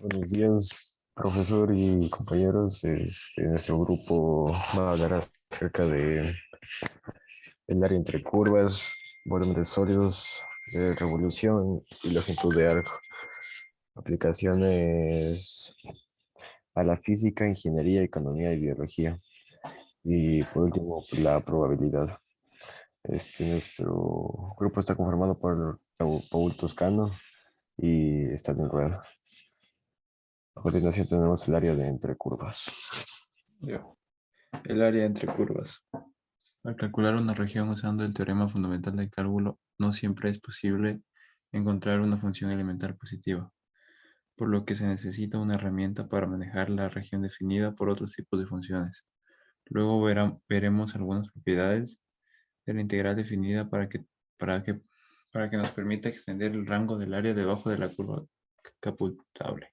Buenos días, profesor y compañeros. Nuestro grupo va a hablar acerca de el área entre curvas, volúmenes sólidos, de revolución y longitud de arco, aplicaciones a la física, ingeniería, economía y biología. Y por último, pues, la probabilidad. Nuestro grupo está conformado por Paul Toscano y Stalin Rueda. A continuación tenemos el área de entre curvas. Ya. El área entre curvas. Al calcular una región usando el teorema fundamental del cálculo, no siempre es posible encontrar una función elemental positiva, por lo que se necesita una herramienta para manejar la región definida por otros tipos de funciones. Luego veremos algunas propiedades de la integral definida para que, para que nos permita extender el rango del área debajo de la curva computable.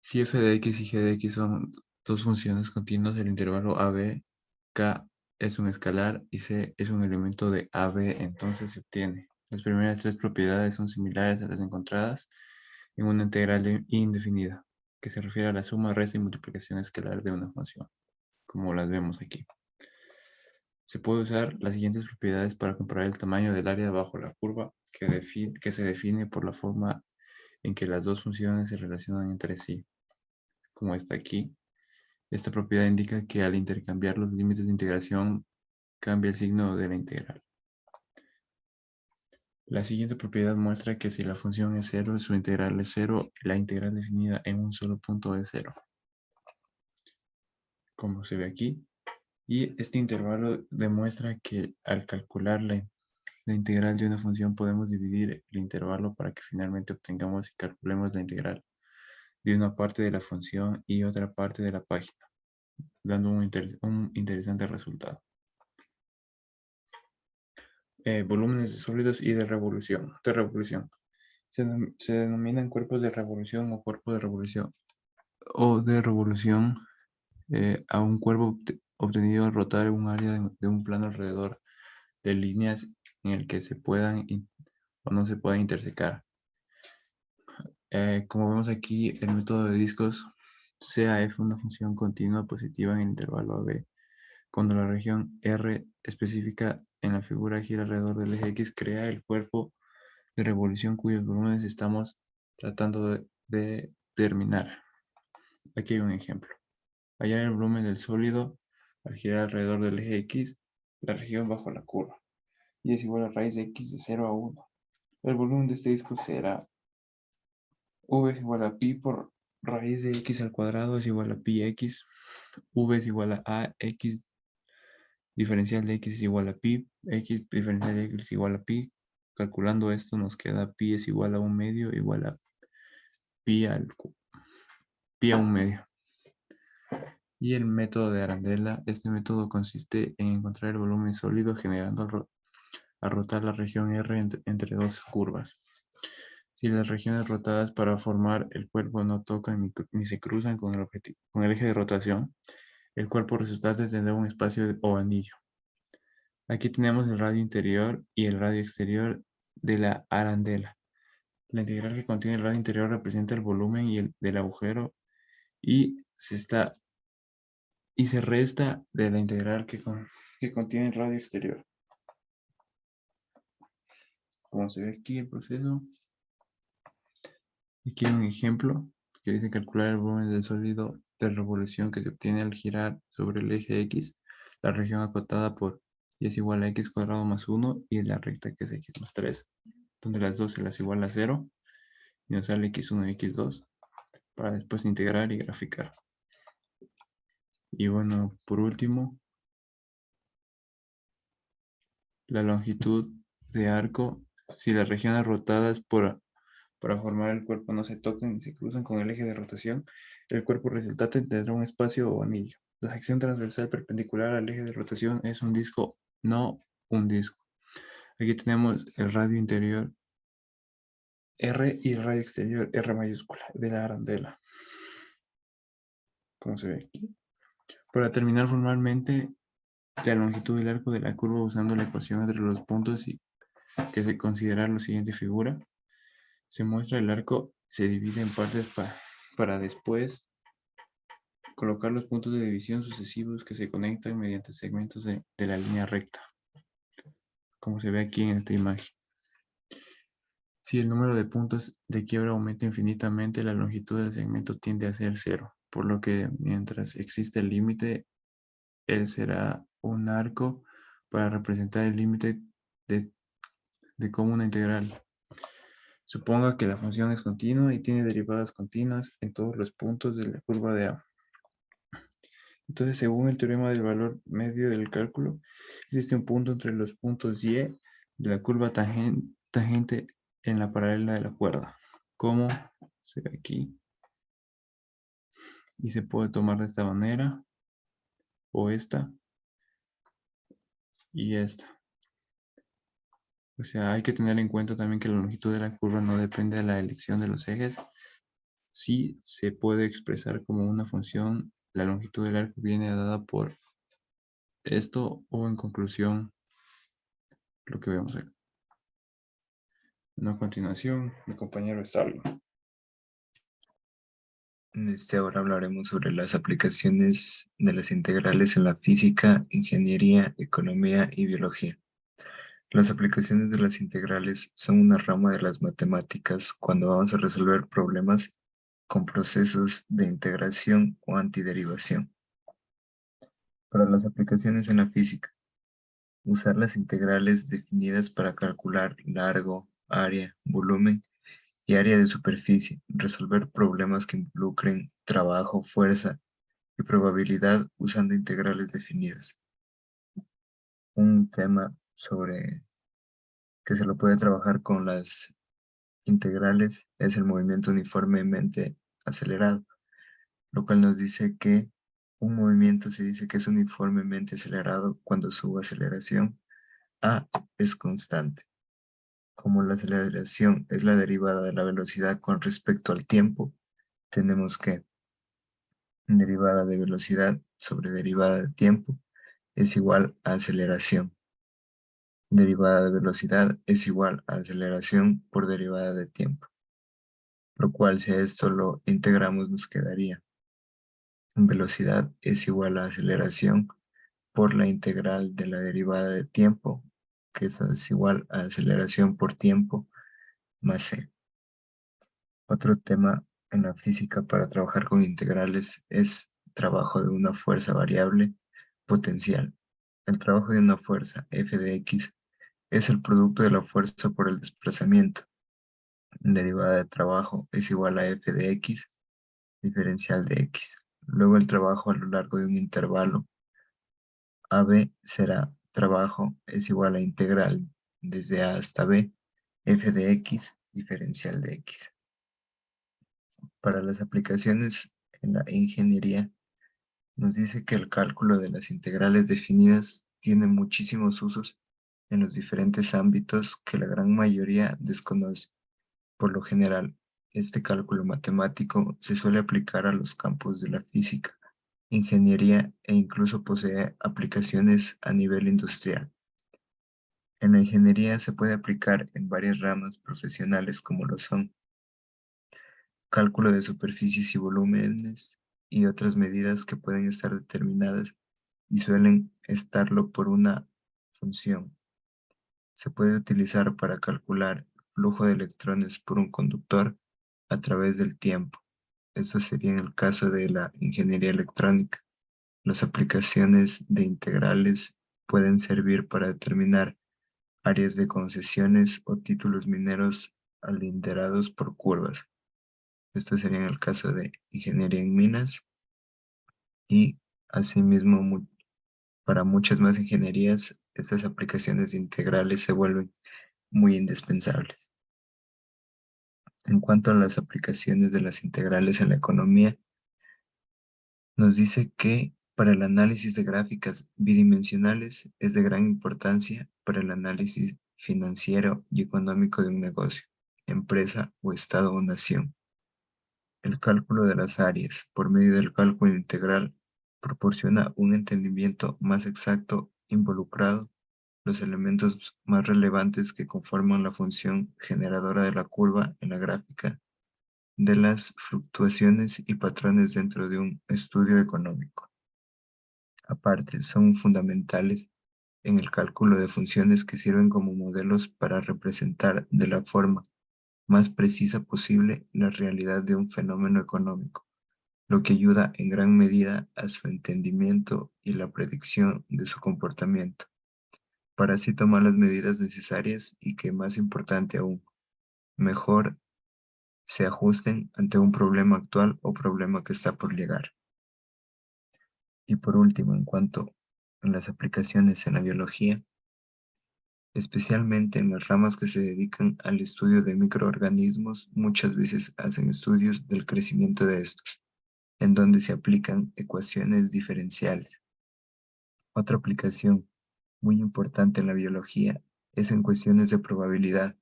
Si f de x y g de x son dos funciones continuas, el intervalo AB, K es un escalar y C es un elemento de AB, entonces se obtiene. Las primeras tres propiedades son similares a las encontradas en una integral indefinida, que se refiere a la suma, resta y multiplicación escalar de una función, como las vemos aquí. Se puede usar las siguientes propiedades para comparar el tamaño del área bajo la curva, que se define por la forma en que las dos funciones se relacionan entre sí, como está aquí. Esta propiedad indica que al intercambiar los límites de integración cambia el signo de la integral. La siguiente propiedad muestra que si la función es cero, su integral es cero y la integral definida en un solo punto es cero, como se ve aquí. Y este intervalo demuestra que al calcular la integral de una función podemos dividir el intervalo para que finalmente obtengamos y calculemos la integral de una parte de la función y otra parte de la página, dando un interesante resultado. Volúmenes de sólidos y de revolución. Se denominan cuerpos de revolución o cuerpo de revolución a un cuerpo obtenido al rotar un área de un plano alrededor de líneas en el que se puedan o no se puedan intersecar. Como vemos aquí, el método de discos CAF, una función continua positiva en el intervalo AB. Cuando la región R específica en la figura gira alrededor del eje X, crea el cuerpo de revolución cuyos volúmenes estamos tratando de determinar. Aquí hay un ejemplo. Hallar el volumen del sólido al girar alrededor del eje X, la región bajo la curva, y es igual a raíz de X de 0 a 1. El volumen de este disco será V es igual a pi por raíz de X al cuadrado es igual a pi X. V es igual a X diferencial de X es igual a pi. X diferencial de X es igual a pi. Calculando esto nos queda pi es igual a 1/2 igual a pi a 1/2. Y el método de Arandela. Este método consiste en encontrar el volumen sólido generando al rotar la región R entre dos curvas. Si las regiones rotadas para formar el cuerpo no tocan ni se cruzan con el eje de rotación, el cuerpo resultante tendrá un espacio o anillo. Aquí tenemos el radio interior y el radio exterior de la arandela. La integral que contiene el radio interior representa el volumen del agujero y se resta de la integral que contiene el radio exterior. Como se ve aquí el proceso. Aquí hay un ejemplo que dice calcular el volumen del sólido de revolución que se obtiene al girar sobre el eje X, la región acotada por y es igual a x cuadrado más 1 y la recta que es x más 3, donde las dos se las iguala a 0 y nos sale x1 y x2 para después integrar y graficar. Y bueno, por último, la longitud de arco, si las regiones rotadas para formar el cuerpo no se tocan ni se cruzan con el eje de rotación, el cuerpo resultante tendrá un espacio o anillo. La sección transversal perpendicular al eje de rotación es un disco, no un disco. Aquí tenemos el radio interior R y el radio exterior R mayúscula de la arandela. Como se ve aquí. Para terminar formalmente la longitud del arco de la curva usando la ecuación entre los puntos y que se considera la siguiente figura. Se muestra el arco, se divide en partes para después colocar los puntos de división sucesivos que se conectan mediante segmentos de la línea recta, como se ve aquí en esta imagen. Si el número de puntos de quiebra aumenta infinitamente, la longitud del segmento tiende a ser cero, por lo que mientras existe el límite, él será un arco para representar el límite de, de como una integral. Suponga que la función es continua y tiene derivadas continuas en todos los puntos de la curva de A. Entonces, según el teorema del valor medio del cálculo, existe un punto entre los puntos Y de la curva tangente en la paralela de la cuerda, como se ve aquí, y se puede tomar de esta manera, o esta, y esta. O sea, hay que tener en cuenta también que la longitud de la curva no depende de la elección de los ejes. Sí se puede expresar como una función, la longitud del arco viene dada por esto, o en conclusión, lo que vemos aquí. A continuación, mi compañero Starling. Ahora hablaremos sobre las aplicaciones de las integrales en la física, ingeniería, economía y biología. Las aplicaciones de las integrales son una rama de las matemáticas cuando vamos a resolver problemas con procesos de integración o antiderivación. Para las aplicaciones en la física, usar las integrales definidas para calcular largo, área, volumen y área de superficie, resolver problemas que involucren trabajo, fuerza y probabilidad usando integrales definidas. Un tema sobre que se lo puede trabajar con las integrales es el movimiento uniformemente acelerado, lo cual nos dice que un movimiento se dice que es uniformemente acelerado cuando su aceleración a es constante. Como la aceleración es la derivada de la velocidad con respecto al tiempo, tenemos que derivada de velocidad sobre derivada de tiempo es igual a aceleración. Derivada de velocidad es igual a aceleración por derivada de tiempo. Lo cual, si a esto lo integramos, nos quedaría velocidad es igual a aceleración por la integral de la derivada de tiempo, que eso es igual a aceleración por tiempo más c. Otro tema en la física para trabajar con integrales es trabajo de una fuerza variable potencial. El trabajo de una fuerza f de x es el producto de la fuerza por el desplazamiento. Derivada de trabajo es igual a f de x diferencial de x. Luego el trabajo a lo largo de un intervalo AB será trabajo es igual a integral desde A hasta B, f de x diferencial de x. Para las aplicaciones en la ingeniería, nos dice que el cálculo de las integrales definidas tiene muchísimos usos en los diferentes ámbitos que la gran mayoría desconoce. Por lo general, este cálculo matemático se suele aplicar a los campos de la física, ingeniería e incluso posee aplicaciones a nivel industrial. En la ingeniería se puede aplicar en varias ramas profesionales como lo son cálculo de superficies y volúmenes y otras medidas que pueden estar determinadas y suelen estarlo por una función. Se puede utilizar para calcular flujo de electrones por un conductor a través del tiempo. Esto sería en el caso de la ingeniería electrónica. Las aplicaciones de integrales pueden servir para determinar áreas de concesiones o títulos mineros alinderados por curvas. Esto sería en el caso de ingeniería en minas y asimismo para muchas más ingenierías estas aplicaciones integrales se vuelven muy indispensables. En cuanto a las aplicaciones de las integrales en la economía, nos dice que para el análisis de gráficas bidimensionales es de gran importancia para el análisis financiero y económico de un negocio, empresa o estado o nación. El cálculo de las áreas por medio del cálculo integral proporciona un entendimiento más exacto involucrado los elementos más relevantes que conforman la función generadora de la curva en la gráfica de las fluctuaciones y patrones dentro de un estudio económico. Aparte, son fundamentales en el cálculo de funciones que sirven como modelos para representar de la forma más precisa posible la realidad de un fenómeno económico, lo que ayuda en gran medida a su entendimiento y la predicción de su comportamiento, para así tomar las medidas necesarias y que, más importante aún, mejor se ajusten ante un problema actual o problema que está por llegar. Y por último, en cuanto a las aplicaciones en la biología, especialmente en las ramas que se dedican al estudio de microorganismos, muchas veces hacen estudios del crecimiento de estos, en donde se aplican ecuaciones diferenciales. Otra aplicación muy importante en la biología es en cuestiones de probabilidad.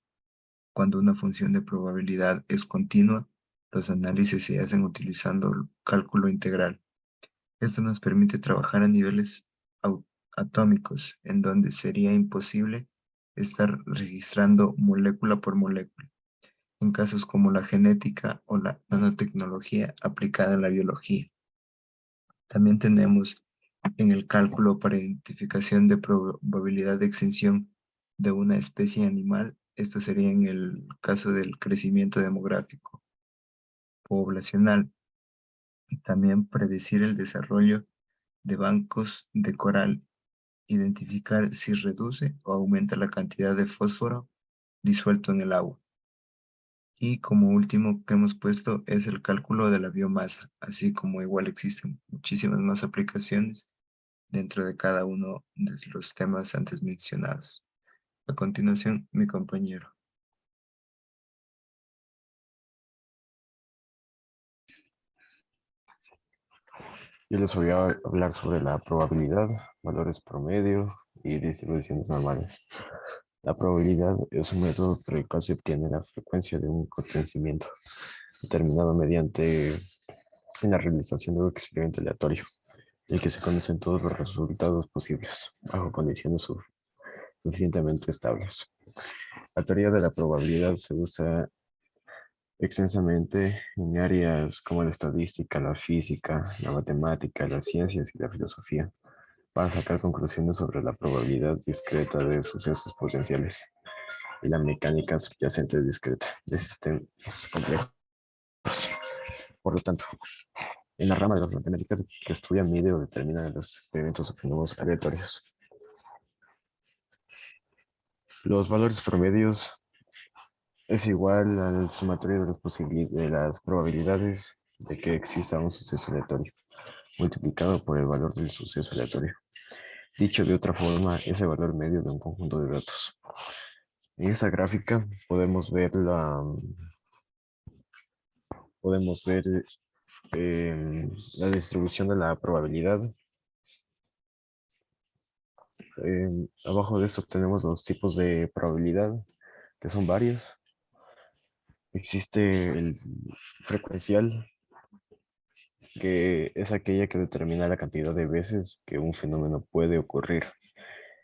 Cuando una función de probabilidad es continua, los análisis se hacen utilizando el cálculo integral. Esto nos permite trabajar a niveles atómicos, en donde sería imposible estar registrando molécula por molécula, en casos como la genética o la nanotecnología aplicada en la biología. También tenemos en el cálculo para identificación de probabilidad de extinción de una especie animal, esto sería en el caso del crecimiento demográfico poblacional, y también predecir el desarrollo de bancos de coral, identificar si reduce o aumenta la cantidad de fósforo disuelto en el agua. Y como último que hemos puesto es el cálculo de la biomasa, así como igual existen muchísimas más aplicaciones dentro de cada uno de los temas antes mencionados. A continuación, mi compañero. Yo les voy a hablar sobre la probabilidad, valores promedio y distribuciones normales. La probabilidad es un método por el cual se obtiene la frecuencia de un acontecimiento determinado mediante la realización de un experimento aleatorio, en el que se conocen todos los resultados posibles, bajo condiciones suficientemente estables. La teoría de la probabilidad se usa extensamente en áreas como la estadística, la física, la matemática, las ciencias y la filosofía, para sacar conclusiones sobre la probabilidad discreta de sucesos potenciales y la mecánica subyacente discreta de sistemas complejos. Por lo tanto, en la rama de las matemáticas que estudia, mide o determina los experimentos o fenómenos aleatorios. Los valores promedios es igual al sumatorio de las probabilidades de que exista un suceso aleatorio, multiplicado por el valor del suceso aleatorio. Dicho de otra forma, es el valor medio de un conjunto de datos. En esta gráfica podemos ver la distribución de la probabilidad. Abajo de esto tenemos los tipos de probabilidad, que son varios. Existe el frecuencial, que es aquella que determina la cantidad de veces que un fenómeno puede ocurrir,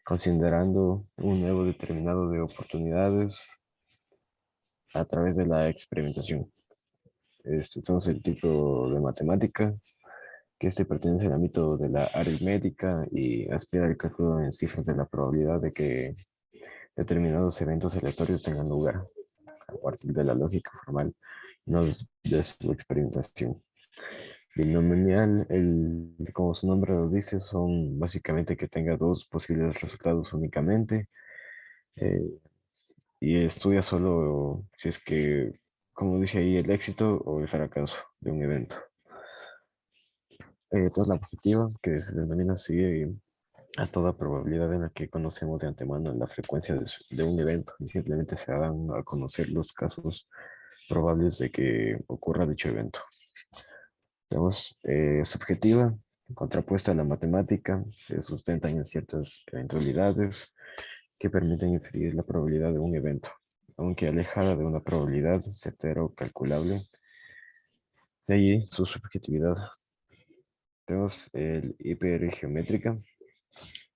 considerando un nuevo determinado de oportunidades a través de la experimentación. Tenemos el tipo de matemática, que pertenece al ámbito de la aritmética y aspira al cálculo en cifras de la probabilidad de que determinados eventos aleatorios tengan lugar a partir de la lógica formal, no de su experimentación. Binomial, como su nombre lo dice, son básicamente que tenga dos posibles resultados únicamente, eh, y estudia solo si es que, como dice ahí, el éxito o el fracaso de un evento. Entonces la objetiva, que se denomina así a toda probabilidad en la que conocemos de antemano la frecuencia de un evento y simplemente se dan a conocer los casos probables de que ocurra dicho evento. Tenemos subjetiva, contrapuesta a la matemática, se sustentan en ciertas eventualidades que permiten inferir la probabilidad de un evento, aunque alejada de una probabilidad certera o calculable. De allí su subjetividad. Tenemos el hipergeométrica,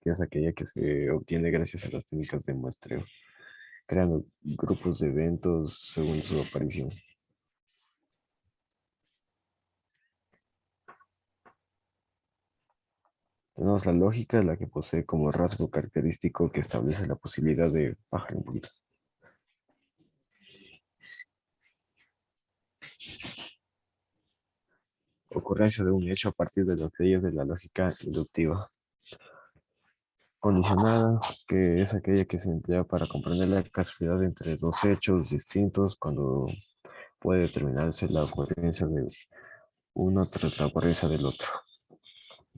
que es aquella que se obtiene gracias a las técnicas de muestreo, creando grupos de eventos según su aparición. Tenemos la lógica, la que posee como rasgo característico que establece la posibilidad de bajar un poquito. Ocurrencia de un hecho a partir de las leyes de la lógica inductiva. Condicionada, que es aquella que se emplea para comprender la casualidad entre dos hechos distintos cuando puede determinarse la ocurrencia de uno tras la ocurrencia del otro.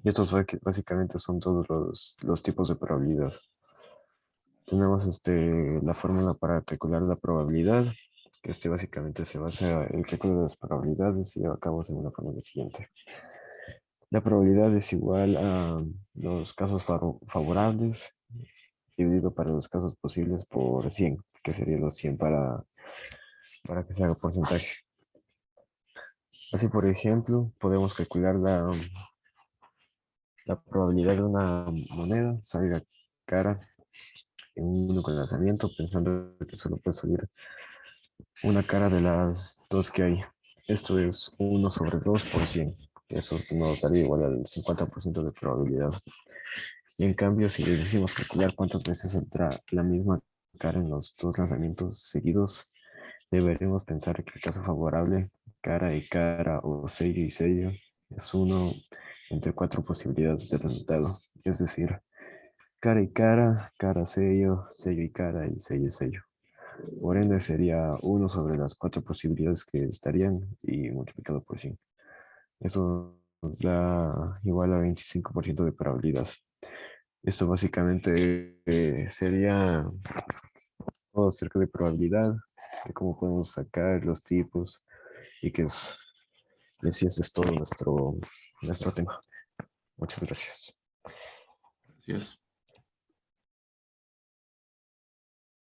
Y estos básicamente son todos los tipos de probabilidad. Tenemos la fórmula para calcular la probabilidad, que básicamente se basa en el cálculo de las probabilidades y lleva a cabo según la fórmula siguiente. La probabilidad es igual a los casos favorables dividido para los casos posibles por 100, que sería los 100 para que se haga porcentaje. Así, por ejemplo, podemos calcular la probabilidad de una moneda salga cara en un único lanzamiento, pensando que solo puede salir una cara de las dos que hay. Esto es 1 sobre 2 por 100. Eso nos daría igual al 50% de probabilidad. Y en cambio, si le decimos calcular cuántas veces entra la misma cara en los dos lanzamientos seguidos, deberemos pensar que el caso favorable, cara y cara o sello y sello, es 1 entre 4 posibilidades de resultado. Es decir, cara y cara, cara sello, sello y cara y sello y sello. Por ende sería 1 sobre las 4 posibilidades que estarían y multiplicado por 100. Eso nos da igual a 25% de probabilidad. Esto básicamente sería todo acerca de probabilidad, de cómo podemos sacar los tipos y que es, y así es todo nuestro tema. Muchas gracias. Gracias.